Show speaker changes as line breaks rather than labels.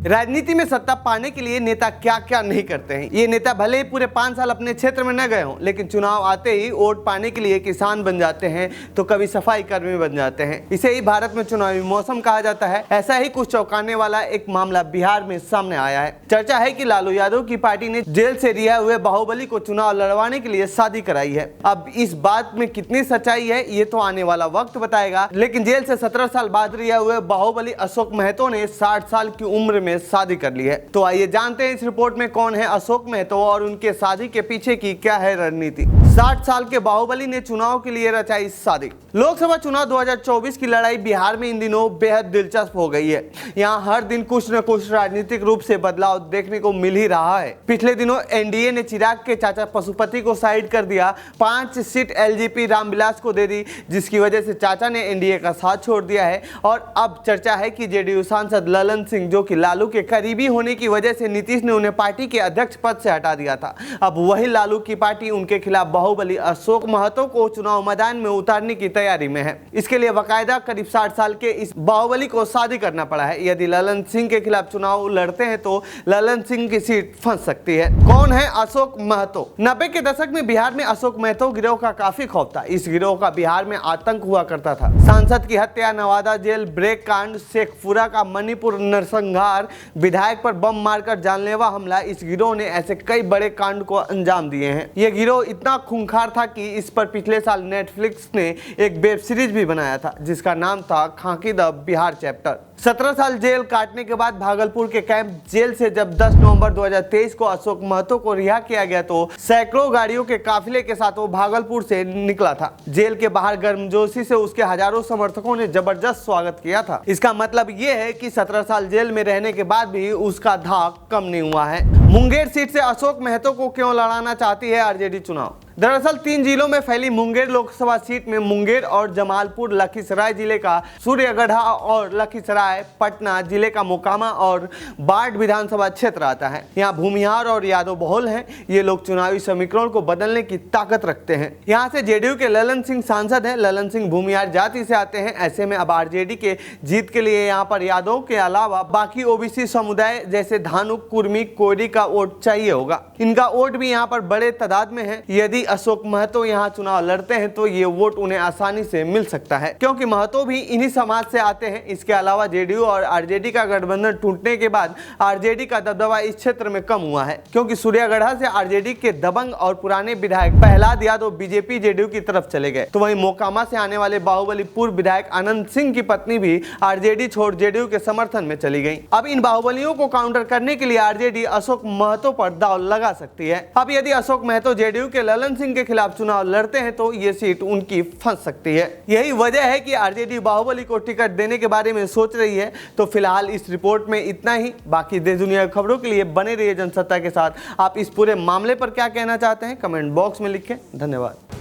राजनीति में सत्ता पाने के लिए नेता क्या क्या नहीं करते हैं। ये नेता भले ही पूरे 5 साल अपने क्षेत्र में न गए हों, लेकिन चुनाव आते ही वोट पाने के लिए किसान बन जाते हैं तो कभी सफाई कर्मी बन जाते हैं। इसे ही भारत में चुनावी मौसम कहा जाता है। ऐसा ही कुछ चौंकाने वाला एक मामला बिहार में सामने आया है। चर्चा है कि लालू यादव की पार्टी ने जेल से रिहा हुए बाहुबली को चुनाव लड़वाने के लिए शादी कराई है। अब इस बात में कितनी सच्चाई है ये तो आने वाला वक्त बताएगा, लेकिन जेल से 17 साल बाद रिहा हुए बाहुबली अशोक महतो ने 60 साल की उम्र में शादी कर ली है। तो आइए जानते हैं इस रिपोर्ट में कौन है अशोक महतो और उनके शादी के पीछे की क्या है रणनीति। 60 साल के बाहुबली ने चुनाव के लिए रचाई शादी। लोकसभा चुनाव 2024 की लड़ाई बिहार में इन दिनों बेहद दिलचस्प हो गई है। यहाँ हर दिन कुछ न कुछ राजनीतिक रूप से बदलाव देखने को मिल ही रहा है। पिछले दिनों एनडीए ने चिराग के चाचा पशुपति को साइड कर दिया, 5 सीट एलजेपी रामविलास को दे दी, जिसकी वजह से चाचा ने एनडीए का साथ छोड़ दिया है। और अब चर्चा है कि जेडीयू सांसद ललन सिंह, जो कि लालू के करीबी होने की वजह से नीतीश ने उन्हें पार्टी के अध्यक्ष पद से हटा दिया था, अब वही लालू की पार्टी उनके खिलाफ बाहुबली अशोक महतो को चुनाव मैदान में उतारने की तैयारी में है। इसके लिए बाकायदा करीब 60 साल के इस बाहुबली को शादी करना पड़ा है। यदि ललन सिंह के खिलाफ चुनाव लड़ते हैं तो ललन सिंह की सीट फंस सकती है। कौन है अशोक महतो? 90 के दशक में बिहार में अशोक महतो गिरोह का काफी खौफ था। इस गिरोह का बिहार में आतंक हुआ करता था। सांसद की हत्या, नवादा जेल ब्रेक कांड, शेखपुरा का मणिपुर नरसंहार, विधायक पर बम मारकर जानलेवा हमला, इस गिरोह ने ऐसे कई बड़े कांड को अंजाम दिए हैं। यह गिरोह इतना खूंखार था कि इस पर पिछले साल नेटफ्लिक्स ने एक वेब सीरीज भी बनाया था, जिसका नाम था खाकी द बिहार चैप्टर। 17 साल जेल काटने के बाद भागलपुर के कैंप जेल से जब 10 नवंबर 2023 को अशोक महतो को रिहा किया गया तो सैकड़ों गाड़ियों के काफिले के साथ वो भागलपुर से निकला था। जेल के बाहर गर्मजोशी से उसके हजारों समर्थकों ने जबरदस्त स्वागत किया था। इसका मतलब ये है कि 17 साल जेल में रहने के बाद भी उसका धाक कम नहीं हुआ है। मुंगेर सीट से अशोक महतो को क्यों लड़ाना चाहती है आरजेडी चुनाव? दरअसल 3 जिलों में फैली मुंगेर लोकसभा सीट में मुंगेर और जमालपुर, लखीसराय जिले का सूर्यगढ़ा और लखीसराय, पटना जिले का मोकामा और बाढ़ विधानसभा क्षेत्र आता है। यहाँ भूमिहार और यादव बहुल हैं। ये लोग चुनावी समीकरण को बदलने की ताकत रखते हैं। यहाँ से जेडीयू के ललन सिंह सांसद हैं। ललन सिंह भूमिहार जाति से आते हैं। ऐसे में अब आरजेडी के जीत के लिए यहाँ पर यादव के अलावा बाकी ओबीसी समुदाय जैसे धानुक, कुर्मी, कोयरी का वोट चाहिए होगा। इनका वोट भी यहाँ पर बड़े तादाद में है। यदि अशोक महतो यहाँ चुनाव लड़ते हैं तो ये वोट उन्हें आसानी से मिल सकता है, क्योंकि महतो भी इन्हीं समाज से आते हैं। इसके अलावा जेडीयू और आरजेडी का गठबंधन टूटने के बाद आरजेडी का दबदबा इस क्षेत्र में कम हुआ है, क्योंकि सूर्यगढ़ा से आरजेडी के दबंग और पुराने विधायक प्रहलाद यादव बीजेपी जेडीयू की तरफ चले गए। तो वहीं मोकामा से आने वाले बाहुबली पूर्व विधायक आनंद सिंह की पत्नी भी आरजेडी छोड़ जेडीयू के समर्थन में चली गई। अब इन बाहुबलियों को काउंटर करने के लिए आरजेडी अशोक महतो पर दांव लगा सकती है। अब यदि अशोक महतो जेडीयू के ललन सिंह के खिलाफ चुनाव लड़ते हैं तो ये सीट उनकी फंस सकती है। यही वजह है कि आरजेडी बाहुबली को टिकट देने के बारे में सोच रही है। तो फिलहाल इस रिपोर्ट में इतना ही। बाकी देश दुनिया की खबरों के लिए बने रहिए जनसत्ता के साथ। आप इस पूरे मामले पर क्या कहना चाहते हैं कमेंट बॉक्स में लिखें। धन्यवाद।